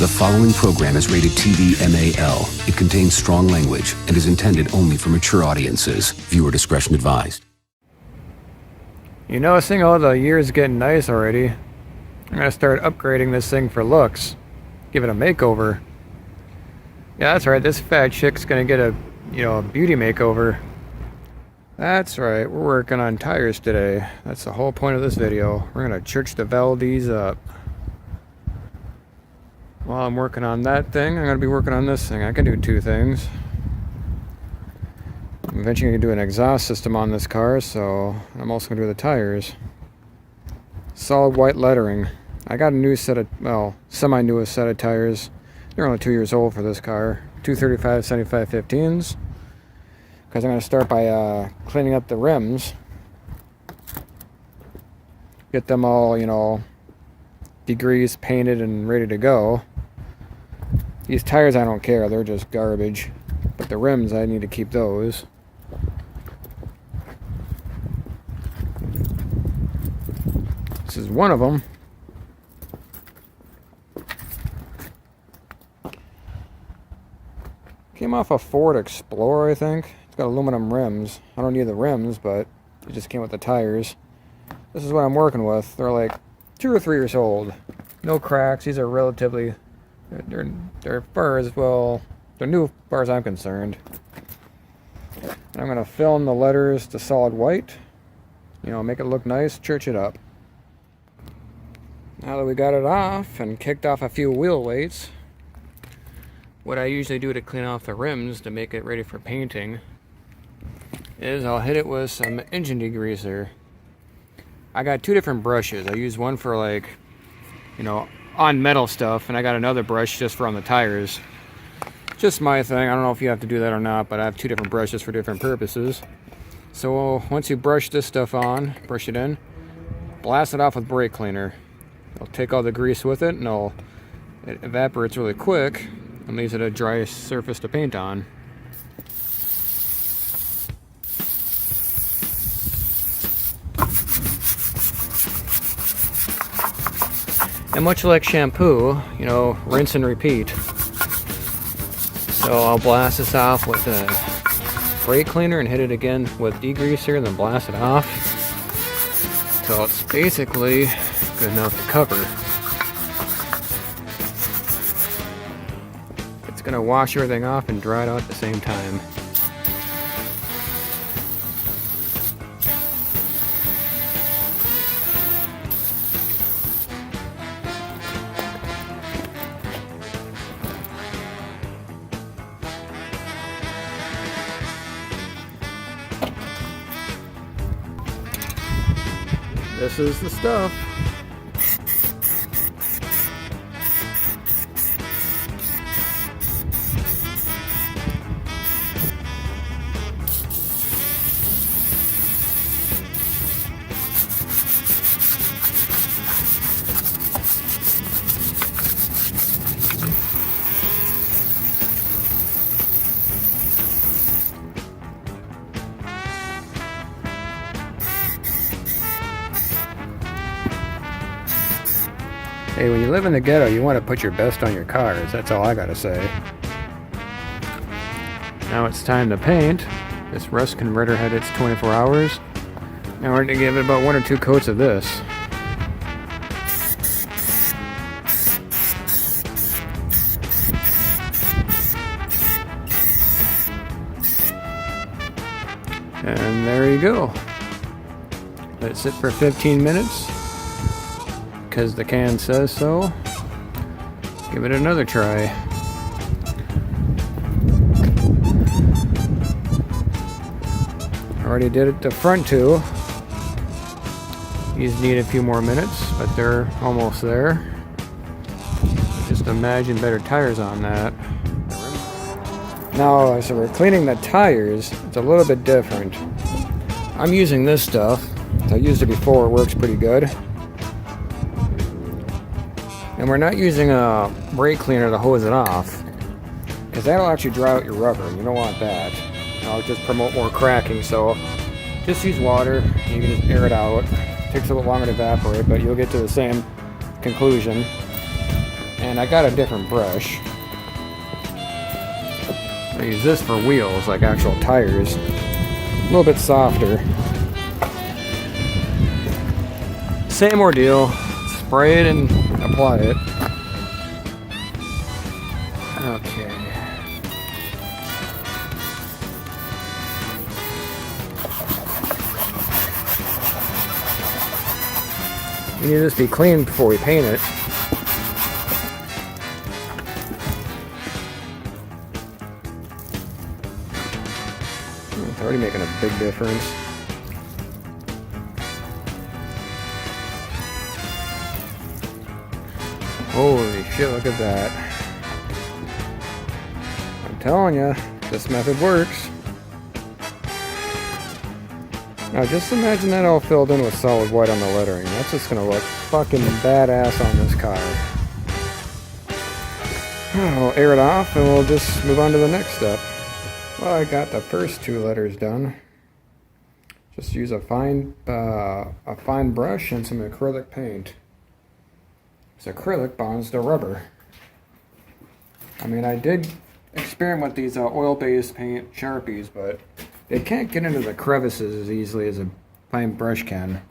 The following program is rated TV MAL. It contains strong language and is intended only for mature audiences. Viewer discretion advised. You know, seeing all the years getting nice already, I'm gonna start upgrading this thing for looks. Give it a makeover. Yeah, that's right, this fat chick's gonna get a beauty makeover. That's right, we're working on tires today. That's the whole point of this video. We're gonna church the Valdez up. While I'm working on that thing, I'm gonna be working on this thing. I can do two things. I'm eventually gonna do an exhaust system on this car, so I'm also gonna do the tires. Solid white lettering. I got a new set of, semi-newest set of tires. They're only 2 years old for this car. 235 75/15s. Because I'm gonna start by cleaning up the rims. Get them all, degreased, painted, and ready to go. These tires I don't care, they're just garbage. But the rims, I need to keep those. This is one of them. Came off a Ford Explorer, I think. It's got aluminum rims. I don't need the rims, but it just came with the tires. This is what I'm working with. They're like 2 or 3 years old. No cracks. These are relatively... They're far as well... They're new as far as I'm concerned. I'm going to fill in the letters to solid white. Make it look nice. Church it up. Now that we got it off and kicked off a few wheel weights, what I usually do to clean off the rims to make it ready for painting is I'll hit it with some engine degreaser. I got 2 different brushes. I use one for on metal stuff, and I got another brush just for on the tires. Just my thing. I don't know if you have to do that or not, but I have 2 different brushes for different purposes. So once you brush this stuff on, brush it in, blast it off with brake cleaner. It'll take all the grease with it, and it evaporates really quick and leaves it a dry surface to paint on. And much like shampoo, rinse and repeat. So I'll blast this off with a brake cleaner and hit it again with degreaser, then blast it off until it's basically good enough to cover. It's going to wash everything off and dry it out at the same time. This is the stuff. Hey, when you live in the ghetto, you want to put your best on your cars. That's all I gotta say. Now it's time to paint. This rust converter had its 24 hours. Now we're going to give it about 1 or 2 coats of this. And there you go. Let it sit for 15 minutes. Because the can says so. Give it another try. Already did it the front 2. These need a few more minutes, but they're almost there. Just imagine better tires on that. Now, so we're cleaning the tires. It's a little bit different. I'm using this stuff. I used it before. It works pretty good. And we're not using a brake cleaner to hose it off, because that'll actually dry out your rubber. You don't want that. It'll just promote more cracking. So just use water. You can just air it out. It takes a little longer to evaporate, but you'll get to the same conclusion. And I got a different brush. I use this for wheels, like actual tires. A little bit softer. Same ordeal. Spray it and apply it. Okay. We need this to be clean before we paint it. It's already making a big difference. Holy shit, look at that. I'm telling you, this method works. Now just imagine that all filled in with solid white on the lettering. That's just gonna look fucking badass on this car. We'll air it off and we'll just move on to the next step. Well, I got the first two letters done. Just use a fine brush and some acrylic paint. This acrylic bonds to rubber. I mean, I did experiment with these oil-based paint Sharpies, but they can't get into the crevices as easily as a fine brush can.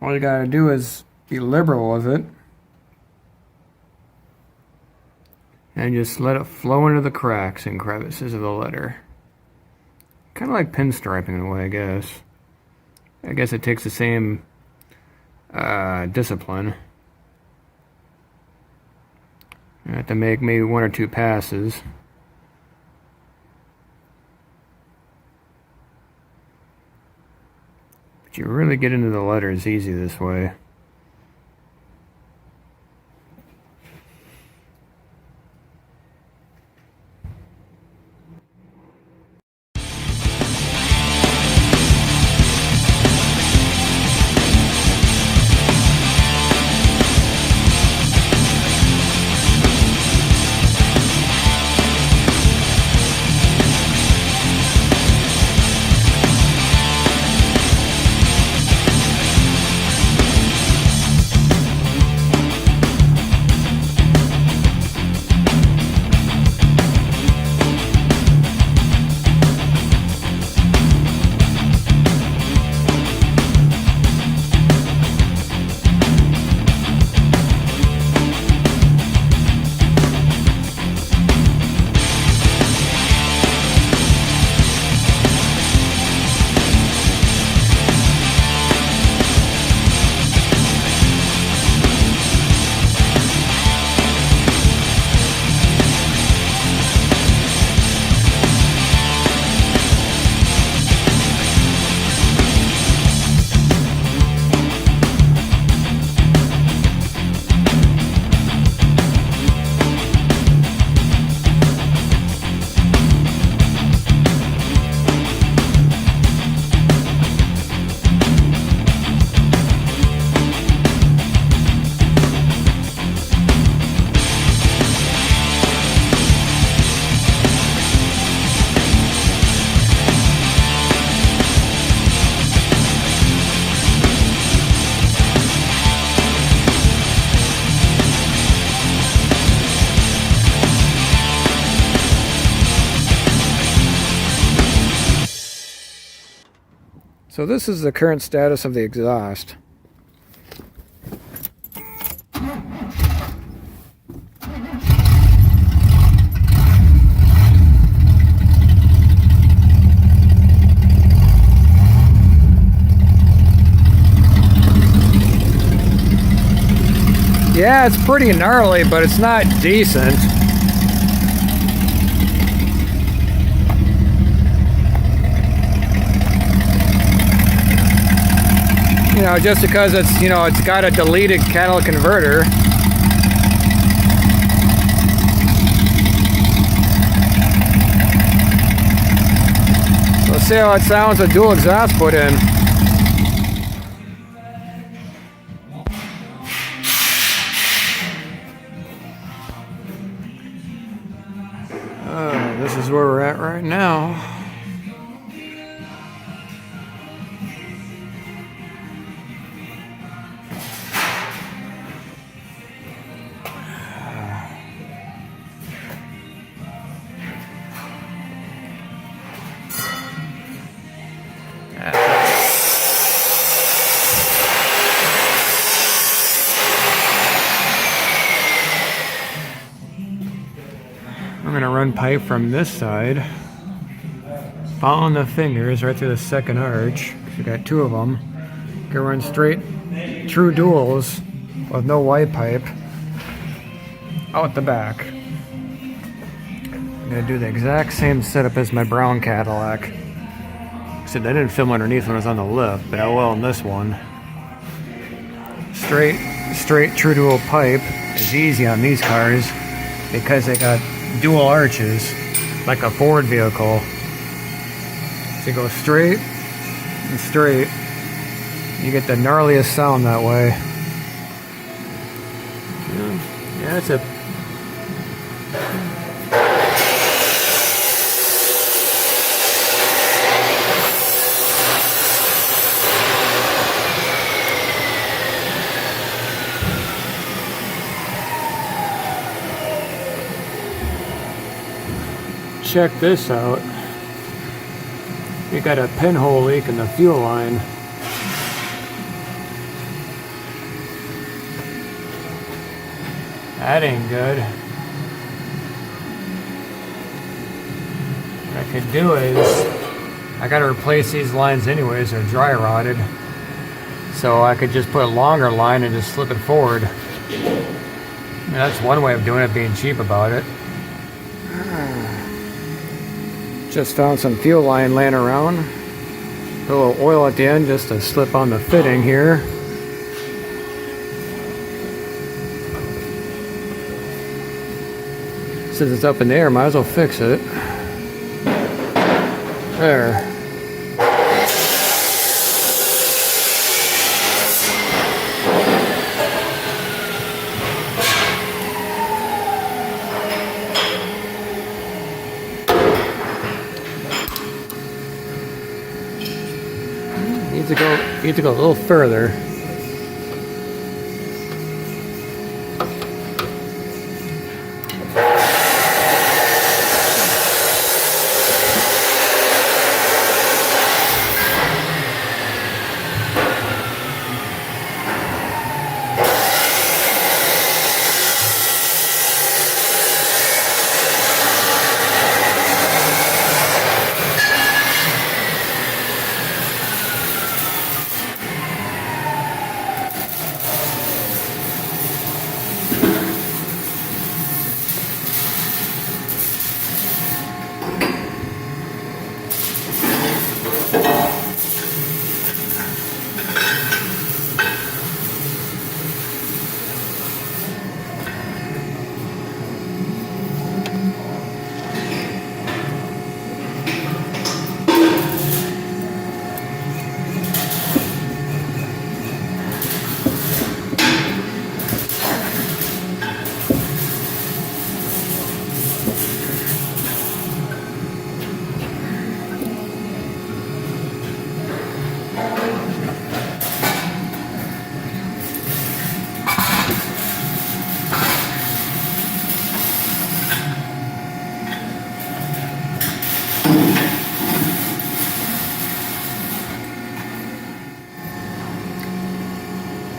All you gotta do is be liberal with it and just let it flow into the cracks and crevices of the letter. Kind of like pinstriping in a way, I guess. I guess it takes the same discipline. You have to make maybe one or two passes. But you really get into the letters easy this way. So this is the current status of the exhaust. Yeah, it's pretty gnarly, but it's not decent. You know, just because it's, you know, it's got a deleted catalytic converter. Let's see how it sounds with dual exhaust put in. This is where we're at right now. one pipe from this side, following the fingers right through the second arch. We got two of them. Gonna run straight true duals with no white pipe out the back. I'm gonna do the exact same setup as my brown Cadillac. Except I didn't film underneath when I was on the lift, but I will in this one. Straight true dual pipe is easy on these cars because they got dual arches like a Ford vehicle. So you go straight and straight. You get the gnarliest sound that way. Yeah, it's a check this out. We got a pinhole leak in the fuel line. That ain't good. What I could do is, I gotta replace these lines anyways, they're dry rotted. So I could just put a longer line and just slip it forward. I mean, that's one way of doing it, being cheap about it. Just found some fuel line laying around. Put a little oil at the end just to slip on the fitting here. Since it's up in the air, might as well fix it. There. Need to go a little further.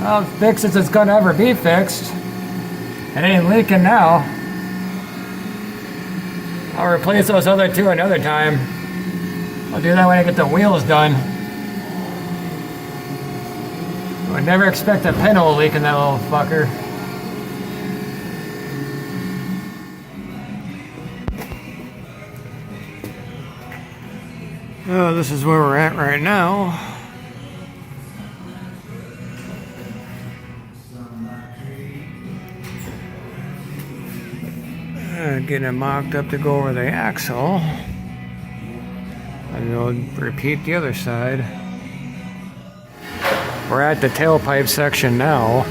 Well, fixed as it's gonna ever be fixed. It ain't leaking now. I'll replace those other two another time. I'll do that when I get the wheels done. I would never expect a pinhole leak in that little fucker. Oh, this is where we're at right now. Getting it mocked up to go over the axle. And we'll repeat the other side. We're at the tailpipe section now.